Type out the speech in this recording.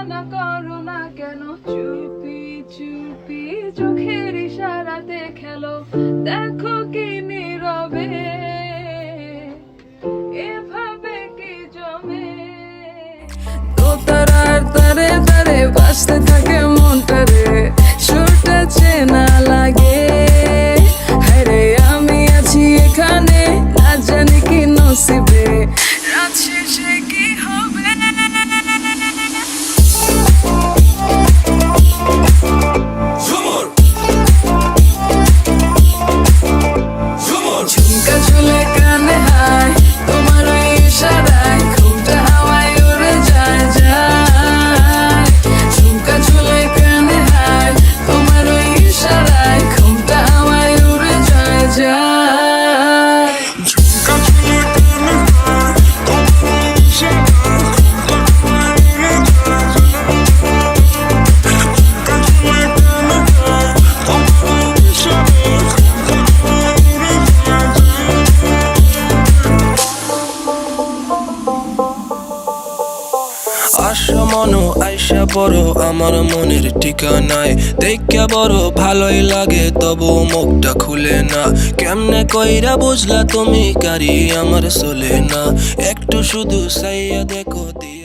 মানা করো না কেন, চুপি চুপি চোখের ইশারাতে খেলো, দেখো কি নীরবে এভাবে কি জমে। দোতারার তারে তারে বাজতে থাকে মনটারে, সুরটা চেনা লাগে। হায়রে আমি আছি এখানে, না জানি কি নসিবে, রাত শেষে কি হবে। ঝুমকা ঝুলে কানে হায়, তোমার ওই ইশারায় ঘুমটা হাওয়ায় উড়ে যায় যায়। ঝুমকা ঝুলে কানে হায়, তোমার ওই ইশারায় ঘুমটা হাওয়ায় উড়ে যায় যায়। ঝুমকা ঝুলে কানে হায়, তোমার ওই ইশারায় ঘুমটা হাওয়ায় উড়ে যায় যায়। ঝুমকা ঝুলে কানে হায়, তোমার ওই ইশারায় ঘুমটা হাওয়ায় উড়ে যায় যায়। আশা মনো আইসা বড় আমার মনের ঠিকানায়, দেখা বড় ভালোই লাগে তবু মুখটা খুলে না। কেমনে কইরা বুঝলা তুমি কারি আমার চলে না, একটু শুধু চাইয়া দেখো দিয়া।